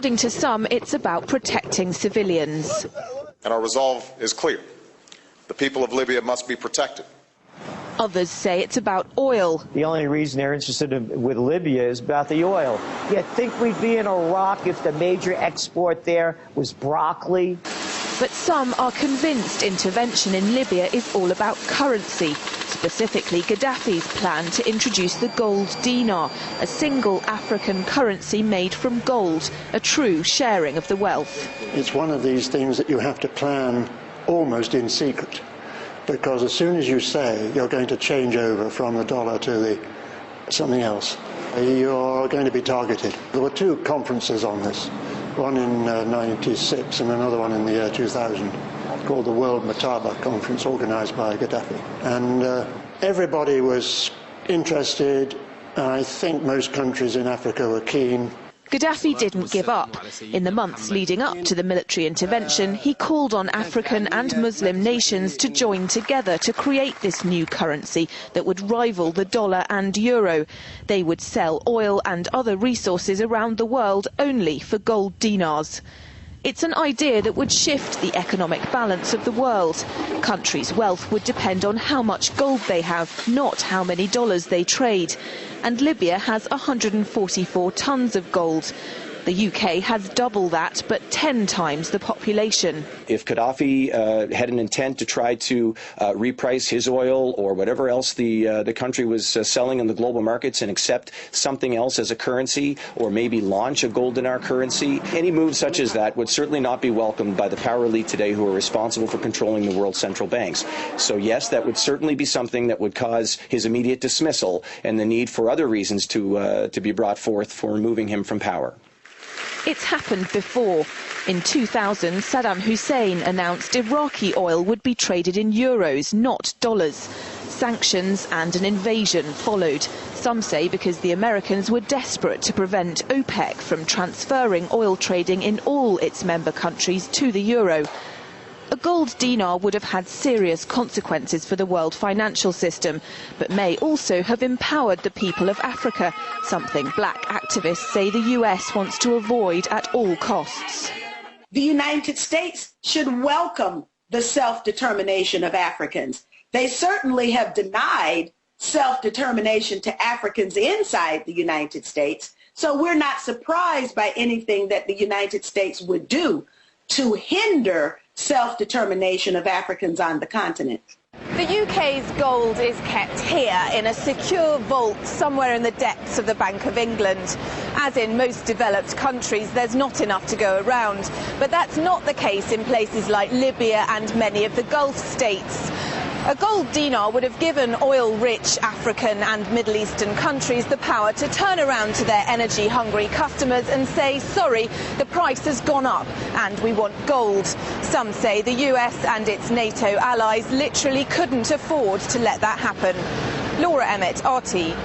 according to some, it's about protecting civilians. And our resolve is clear. The people of Libya must be protected. Others say it's about oil. The only reason they're interested with Libya is about the oil. You'd think we'd be in Iraq if the major export there was broccoli. But some are convinced intervention in Libya is all about currency, specifically Gadaffi's plan to introduce the gold dinar, a single African currency made from gold, a true sharing of the wealth. It's one of these things that you have to plan almost in secret, because as soon as you say you're going to change over from the dollar to something else, you're going to be targeted. There were two conferences on this, one in '96 and another one in the year 2000, called the World Mataba Conference, organized by Gadaffi. And everybody was interested. I think most countries in Africa were keen. Gadaffi didn't give up. In the months leading up to the military intervention, he called on African and Muslim nations to join together to create this new currency that would rival the dollar and euro. They would sell oil and other resources around the world only for gold dinars. It's an idea that would shift the economic balance of the world. Countries' wealth would depend on how much gold they have, not how many dollars they trade. And Libya has 144 tons of gold. The UK has double that, but 10 times the population. If Gadaffi had an intent to try to reprice his oil or whatever else the country was selling in the global markets and accept something else as a currency, or maybe launch a gold dinar currency, any move such as that would certainly not be welcomed by the power elite today who are responsible for controlling the world's central banks. So yes, that would certainly be something that would cause his immediate dismissal and the need for other reasons to be brought forth for removing him from power. It's happened before. In 2000, Saddam Hussein announced Iraqi oil would be traded in euros, not dollars. Sanctions and an invasion followed. Some say because the Americans were desperate to prevent OPEC from transferring oil trading in all its member countries to the euro. A gold dinar would have had serious consequences for the world financial system, but may also have empowered the people of Africa, something black activists say the US wants to avoid at all costs. The United States should welcome the self-determination of Africans. They certainly have denied self-determination to Africans inside the United States, so we're not surprised by anything that the United States would do to hinder self-determination of Africans on the continent. The UK's gold is kept here in a secure vault somewhere in the depths of the Bank of England. As in most developed countries, there's not enough to go around. But that's not the case in places like Libya and many of the Gulf states. A gold dinar would have given oil-rich African and Middle Eastern countries the power to turn around to their energy-hungry customers and say, sorry, the price has gone up and we want gold. Some say the US and its NATO allies literally couldn't afford to let that happen. Laura Emmett, RT.